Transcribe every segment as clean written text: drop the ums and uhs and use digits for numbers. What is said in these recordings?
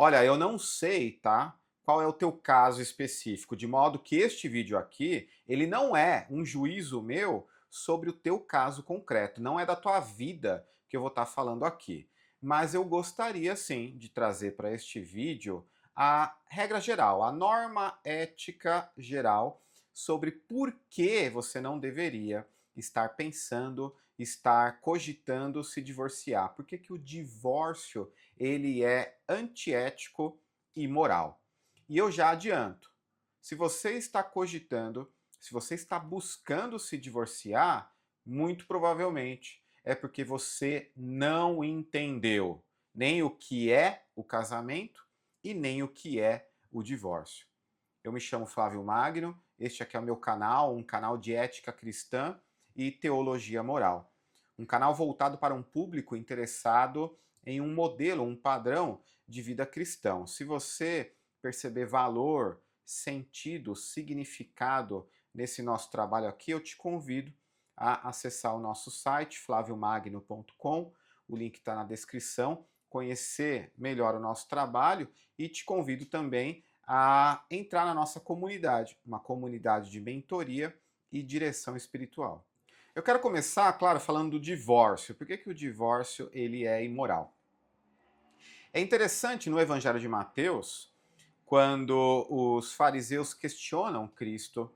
Olha, eu não sei, tá? Qual é o teu caso específico, de modo que este vídeo aqui, ele não é um juízo meu sobre o teu caso concreto, não é da tua vida que eu vou estar falando aqui. Mas eu gostaria sim de trazer para este vídeo a regra geral, a norma ética geral sobre por que você não deveria estar pensando, estar cogitando se divorciar. Por que que o divórcio ele é antiético e imoral? E eu já adianto, se você está cogitando, se você está buscando se divorciar, muito provavelmente é porque você não entendeu nem o que é o casamento e nem o que é o divórcio. Eu me chamo Flávio Magno, este aqui é o meu canal, um canal de ética cristã e teologia moral. Um canal voltado para um público interessado em um modelo, um padrão de vida cristão. Se você perceber valor, sentido, significado nesse nosso trabalho aqui, eu te convido a acessar o nosso site, flaviomagno.com, o link está na descrição, conhecer melhor o nosso trabalho e te convido também a entrar na nossa comunidade, uma comunidade de mentoria e direção espiritual. Eu quero começar, claro, falando do divórcio. Por que que o divórcio ele é imoral? É interessante no Evangelho de Mateus, quando os fariseus questionam Cristo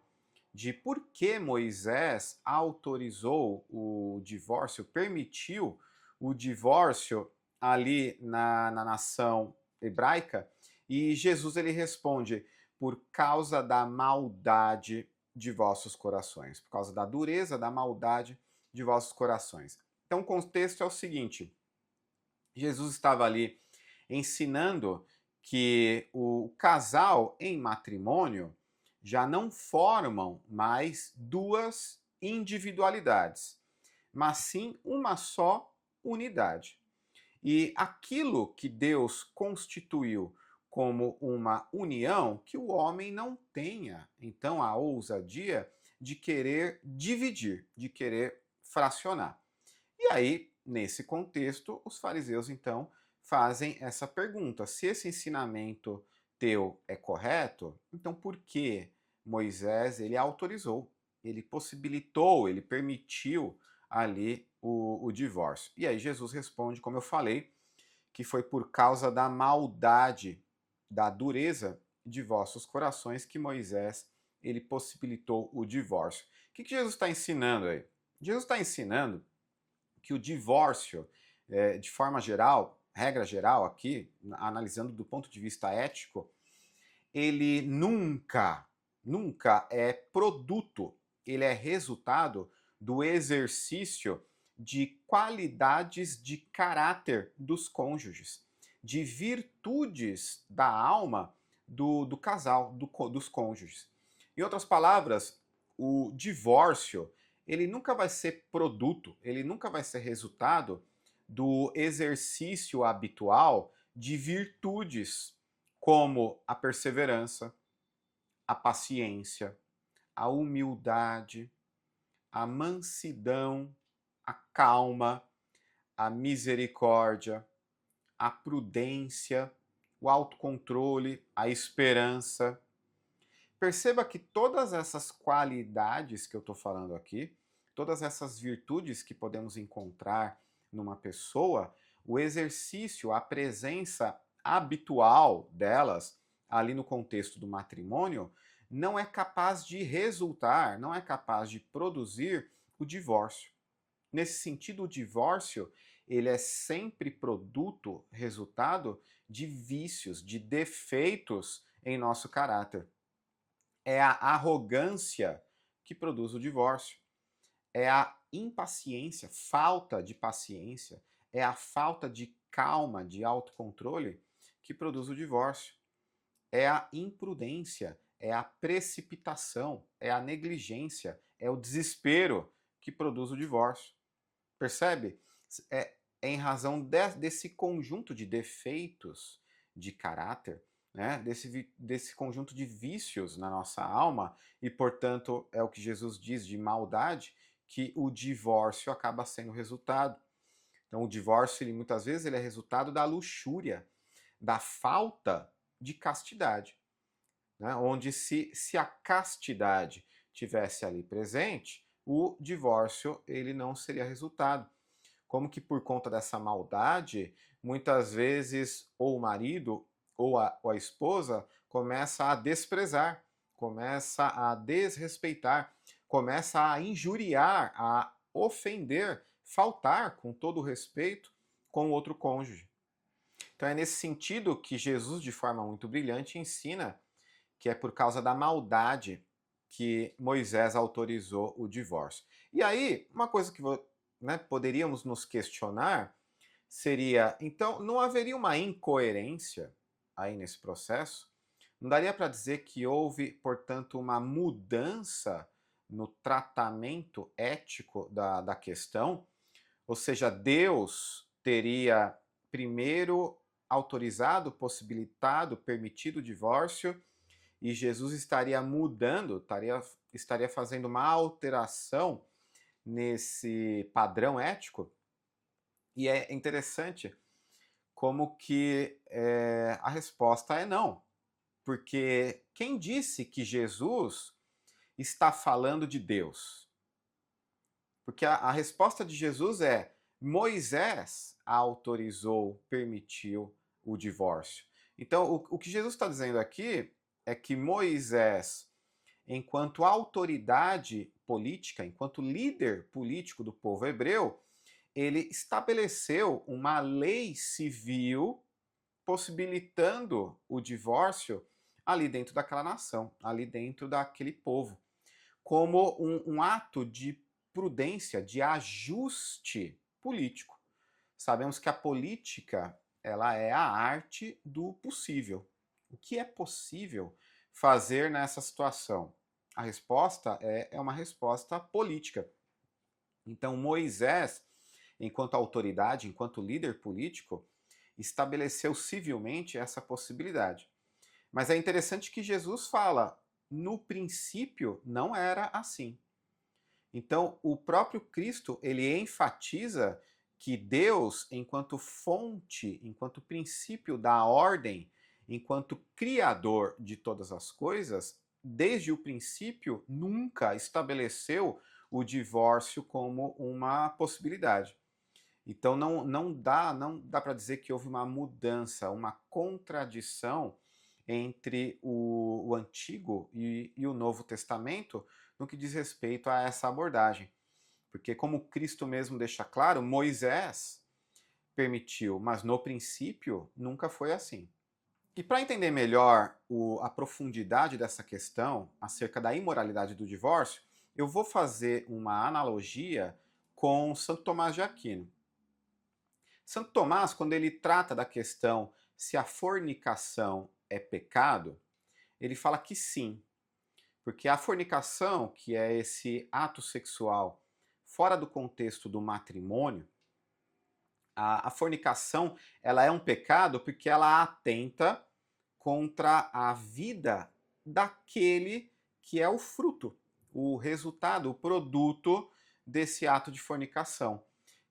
de por que Moisés autorizou o divórcio, permitiu o divórcio ali na nação hebraica, e Jesus ele responde: por causa da maldade de vossos corações, por causa da dureza, da maldade de vossos corações. Então o contexto é o seguinte: Jesus estava ali ensinando que o casal em matrimônio já não formam mais duas individualidades, mas sim uma só unidade. E aquilo que Deus constituiu como uma união, que o homem não tenha, então, a ousadia de querer dividir, de querer fracionar. E aí, nesse contexto, os fariseus então fazem essa pergunta: se esse ensinamento teu é correto, então por que Moisés ele autorizou, ele possibilitou, ele permitiu ali o divórcio? E aí Jesus responde, como eu falei, que foi por causa da maldade, da dureza de vossos corações que Moisés ele possibilitou o divórcio. O que Jesus está ensinando aí? Jesus está ensinando que o divórcio, de forma geral, regra geral aqui, analisando do ponto de vista ético, ele nunca é produto, ele é resultado do exercício de qualidades de caráter dos cônjuges, de virtudes da alma do casal, dos cônjuges. Em outras palavras, o divórcio ele nunca vai ser produto, ele nunca vai ser resultado do exercício habitual de virtudes como a perseverança, a paciência, a humildade, a mansidão, a calma, a misericórdia, a prudência, o autocontrole, a esperança. Perceba que todas essas qualidades que eu estou falando aqui, todas essas virtudes que podemos encontrar numa pessoa, o exercício, a presença habitual delas ali no contexto do matrimônio, não é capaz de resultar, não é capaz de produzir o divórcio. Nesse sentido, o divórcio ele é sempre produto, resultado de vícios, de defeitos em nosso caráter. É a arrogância que produz o divórcio. É a impaciência, falta de paciência, é a falta de calma, de autocontrole que produz o divórcio. É a imprudência, é a precipitação, é a negligência, é o desespero que produz o divórcio. Percebe? É em razão desse conjunto de defeitos de caráter, né? Desse conjunto de vícios na nossa alma, e portanto é o que Jesus diz de maldade, que o divórcio acaba sendo o resultado. Então o divórcio, ele, muitas vezes, ele é resultado da luxúria, da falta de castidade, né? Onde se a castidade tivesse ali presente, o divórcio ele não seria resultado. Como que por conta dessa maldade, muitas vezes ou o marido ou a esposa começa a desprezar, começa a desrespeitar, começa a injuriar, a ofender, faltar com todo o respeito com o outro cônjuge. Então é nesse sentido que Jesus, de forma muito brilhante, ensina que é por causa da maldade que Moisés autorizou o divórcio. E aí, uma coisa que né, poderíamos nos questionar seria, então, não haveria uma incoerência aí nesse processo? Não daria para dizer que houve, portanto, uma mudança no tratamento ético da questão? Ou seja, Deus teria primeiro autorizado, possibilitado, permitido o divórcio e Jesus estaria mudando, estaria fazendo uma alteração nesse padrão ético. E é interessante como que a resposta é não. Porque quem disse que Jesus está falando de Deus? Porque a resposta de Jesus é: Moisés autorizou, permitiu o divórcio. Então, o que Jesus está dizendo aqui é que Moisés, enquanto autoridade política, enquanto líder político do povo hebreu, ele estabeleceu uma lei civil possibilitando o divórcio ali dentro daquela nação, ali dentro daquele povo, como um ato de prudência, de ajuste político. Sabemos que a política, ela é a arte do possível. O que é possível fazer nessa situação? A resposta é uma resposta política. Então, Moisés, enquanto autoridade, enquanto líder político, estabeleceu civilmente essa possibilidade. Mas é interessante que Jesus fala, no princípio não era assim. Então, o próprio Cristo, ele enfatiza que Deus, enquanto fonte, enquanto princípio da ordem, enquanto criador de todas as coisas, desde o princípio nunca estabeleceu o divórcio como uma possibilidade. Então não dá para dizer que houve uma mudança, uma contradição entre o Antigo e o Novo Testamento no que diz respeito a essa abordagem. Porque como Cristo mesmo deixa claro, Moisés permitiu, mas no princípio nunca foi assim. E para entender melhor a profundidade dessa questão acerca da imoralidade do divórcio, eu vou fazer uma analogia com Santo Tomás de Aquino. Santo Tomás, quando ele trata da questão se a fornicação é pecado, ele fala que sim, porque a fornicação, que é esse ato sexual fora do contexto do matrimônio, a fornicação ela é um pecado porque ela atenta contra a vida daquele que é o fruto, o resultado, o produto desse ato de fornicação,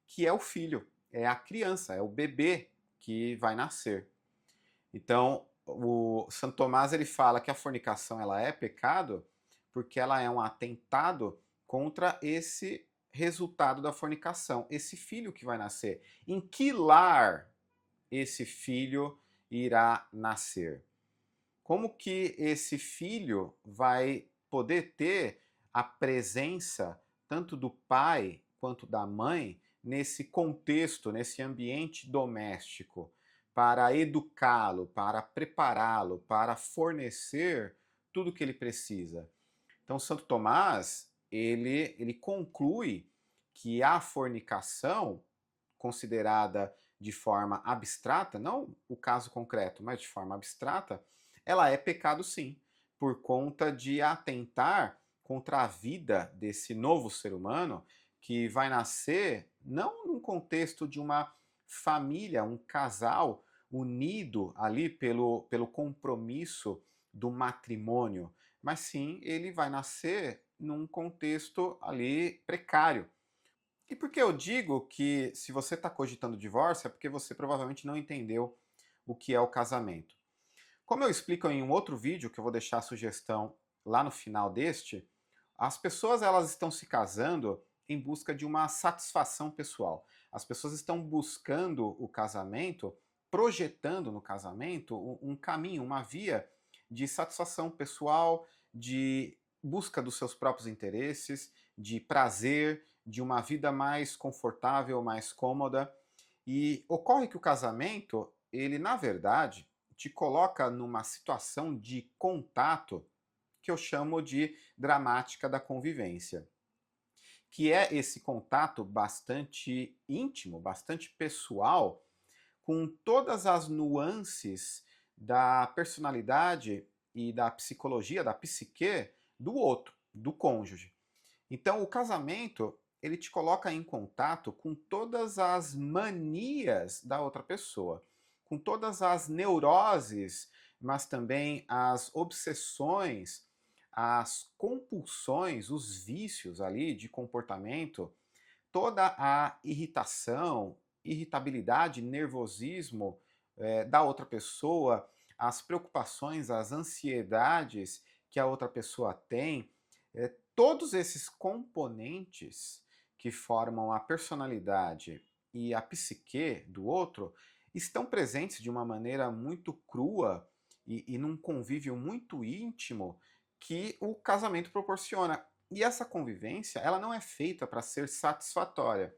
que é o filho, é a criança, é o bebê que vai nascer. Então, o Santo Tomás ele fala que a fornicação ela é pecado porque ela é um atentado contra esse resultado da fornicação, esse filho que vai nascer. Em que lar esse filho irá nascer? Como que esse filho vai poder ter a presença tanto do pai quanto da mãe nesse contexto, nesse ambiente doméstico, para educá-lo, para prepará-lo, para fornecer tudo o que ele precisa? Então, Santo Tomás, ele conclui que a fornicação, considerada de forma abstrata, não o caso concreto, mas de forma abstrata, ela é pecado sim, por conta de atentar contra a vida desse novo ser humano que vai nascer não num contexto de uma família, um casal unido ali pelo compromisso do matrimônio, mas sim ele vai nascer num contexto ali precário. E por que eu digo que se você está cogitando divórcio é porque você provavelmente não entendeu o que é o casamento. Como eu explico em um outro vídeo, que eu vou deixar a sugestão lá no final deste, as pessoas elas estão se casando em busca de uma satisfação pessoal. As pessoas estão buscando o casamento, projetando no casamento um caminho, uma via de satisfação pessoal, de busca dos seus próprios interesses, de prazer, de uma vida mais confortável, mais cômoda. E ocorre que o casamento, ele na verdade te coloca numa situação de contato que eu chamo de dramática da convivência, que é esse contato bastante íntimo, bastante pessoal, com todas as nuances da personalidade e da psicologia, da psique do outro, do cônjuge. Então, o casamento, ele te coloca em contato com todas as manias da outra pessoa, com todas as neuroses, mas também as obsessões, as compulsões, os vícios ali de comportamento, toda a irritação, irritabilidade, nervosismo da outra pessoa, as preocupações, as ansiedades que a outra pessoa tem, todos esses componentes que formam a personalidade e a psique do outro estão presentes de uma maneira muito crua e num convívio muito íntimo que o casamento proporciona. E essa convivência, ela não é feita para ser satisfatória.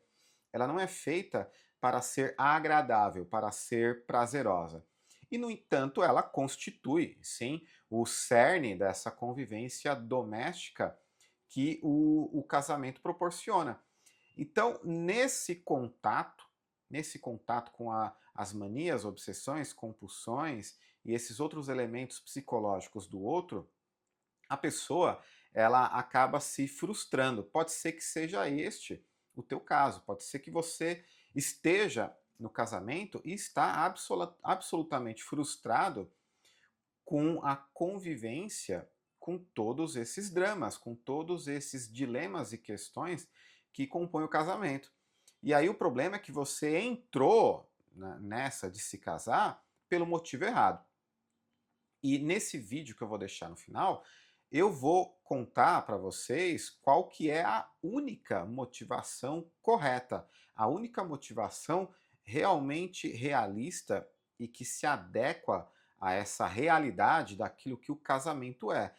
Ela não é feita para ser agradável, para ser prazerosa. E, no entanto, ela constitui, sim, o cerne dessa convivência doméstica que o casamento proporciona. Então, nesse contato com as manias, obsessões, compulsões e esses outros elementos psicológicos do outro, a pessoa ela acaba se frustrando. Pode ser que seja este o teu caso, pode ser que você esteja no casamento e está absolutamente frustrado com a convivência com todos esses dramas, com todos esses dilemas e questões que compõem o casamento. E aí o problema é que você entrou nessa de se casar pelo motivo errado. E nesse vídeo que eu vou deixar no final, eu vou contar para vocês qual que é a única motivação correta, a única motivação realmente realista e que se adequa a essa realidade daquilo que o casamento é.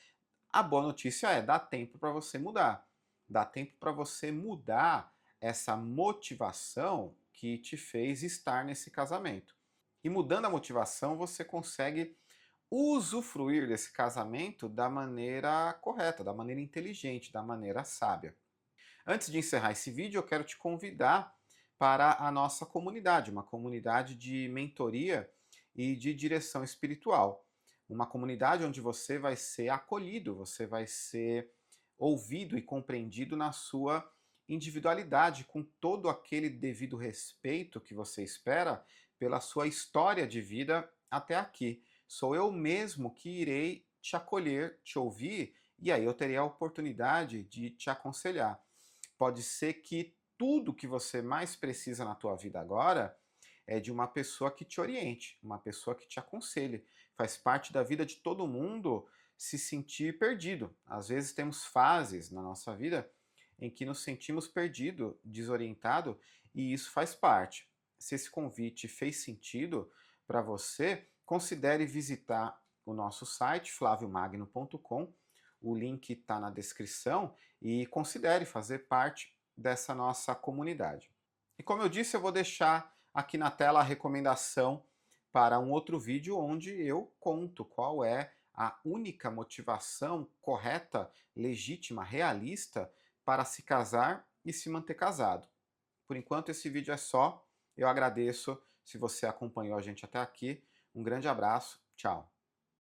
A boa notícia é, dá tempo para você mudar. Dá tempo para você mudar essa motivação que te fez estar nesse casamento. E mudando a motivação, você consegue usufruir desse casamento da maneira correta, da maneira inteligente, da maneira sábia. Antes de encerrar esse vídeo, eu quero te convidar para a nossa comunidade, uma comunidade de mentoria e de direção espiritual. Uma comunidade onde você vai ser acolhido, você vai ser ouvido e compreendido na sua individualidade, com todo aquele devido respeito que você espera pela sua história de vida até aqui. Sou eu mesmo que irei te acolher, te ouvir, e aí eu terei a oportunidade de te aconselhar. Pode ser que tudo que você mais precisa na tua vida agora é de uma pessoa que te oriente, uma pessoa que te aconselhe. Faz parte da vida de todo mundo se sentir perdido. Às vezes temos fases na nossa vida em que nos sentimos perdido, desorientado, e isso faz parte. Se esse convite fez sentido para você, considere visitar o nosso site flaviomagno.com, o link está na descrição, e considere fazer parte dessa nossa comunidade. E como eu disse, eu vou deixar aqui na tela a recomendação para um outro vídeo onde eu conto qual é a única motivação correta, legítima, realista para se casar e se manter casado. Por enquanto esse vídeo é só. Eu agradeço se você acompanhou a gente até aqui. Um grande abraço, tchau!